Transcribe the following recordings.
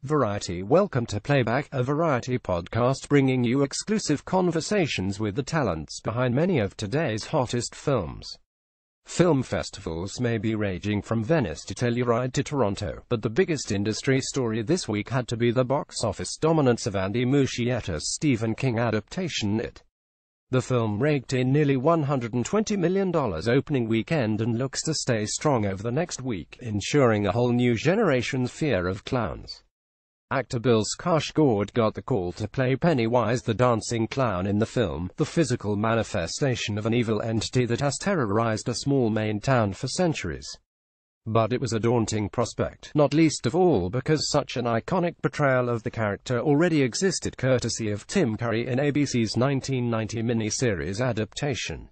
Variety. Welcome to Playback, a variety podcast bringing you exclusive conversations with the talents behind many of today's hottest films. Film festivals may be raging from Venice to Telluride to Toronto, but the biggest industry story this week had to be the box office dominance of Andy Muschietti's Stephen King adaptation It. The film raked in nearly $120 million opening weekend and looks to stay strong over the next week, ensuring a whole new generation's fear of clowns. Actor Bill Skarsgard got the call to play Pennywise the dancing clown in the film, the physical manifestation of an evil entity that has terrorized a small Maine town for centuries. But it was a daunting prospect, not least of all because such an iconic portrayal of the character already existed courtesy of Tim Curry in ABC's 1990 miniseries adaptation.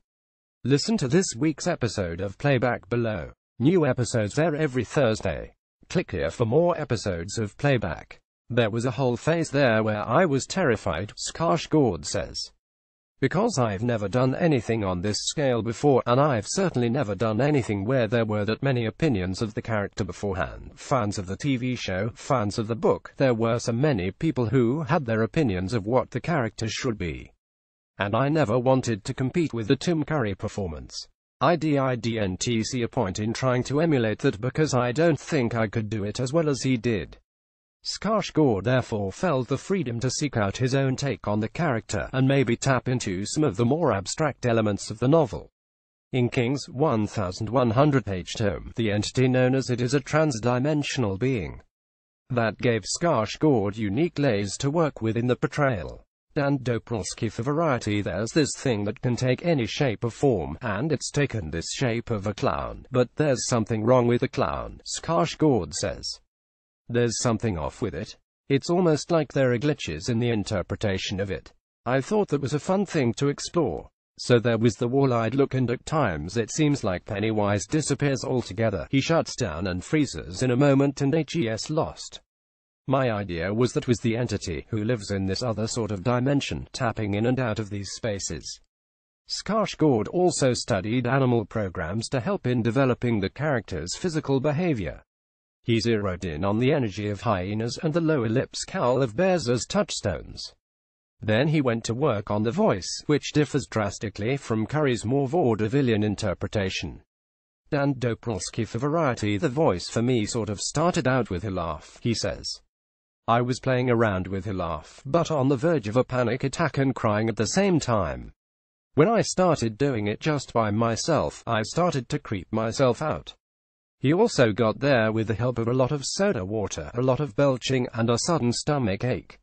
Listen to this week's episode of Playback below. New episodes air every Thursday. Click here for more episodes of Playback. There was a whole phase there where I was terrified, Skarsgard says. Because I've never done anything on this scale before, and I've certainly never done anything where there were that many opinions of the character beforehand. Fans of the TV show, fans of the book, there were so many people who had their opinions of what the character should be. And I never wanted to compete with the Tim Curry performance. I didn't see a point in trying to emulate that because I don't think I could do it as well as he did. Skarsgard therefore felt the freedom to seek out his own take on the character, and maybe tap into some of the more abstract elements of the novel. In King's 1,100-page tome, the entity known as It is a trans-dimensional being. That gave Skarsgard unique layers to work with in the portrayal. Dan Dobrowski for Variety. There's this thing that can take any shape or form, and it's taken this shape of a clown, but there's something wrong with the clown, Skarsgard says. There's something off with it. It's almost like there are glitches in the interpretation of it. I thought that was a fun thing to explore. So there was the wall-eyed look, and at times it seems like Pennywise disappears altogether. He shuts down and freezes in a moment and gets lost. My idea was that was the entity who lives in this other sort of dimension, tapping in and out of these spaces. Skarsgard also studied animal programs to help in developing the character's physical behavior. He zeroed in on the energy of hyenas and the lower lip scowl of bears as touchstones. Then he went to work on the voice, which differs drastically from Curry's more vaudevillian interpretation. Dan Dobrowski for Variety. The voice for me sort of started out with a laugh, he says. I was playing around with a laugh, but on the verge of a panic attack and crying at the same time. When I started doing it just by myself, I started to creep myself out. He also got there with the help of a lot of soda water, a lot of belching, and a sudden stomach ache.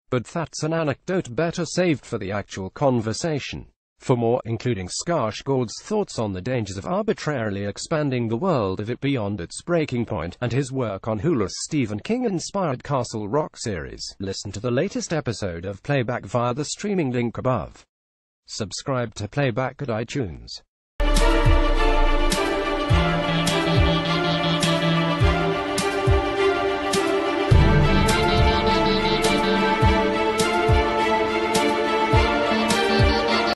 But that's an anecdote better saved for the actual conversation. For more, including Skarsgard's thoughts on the dangers of arbitrarily expanding the world of it beyond its breaking point, and his work on Hulu's Stephen King-inspired Castle Rock series, listen to the latest episode of Playback via the streaming link above. Subscribe to Playback at iTunes.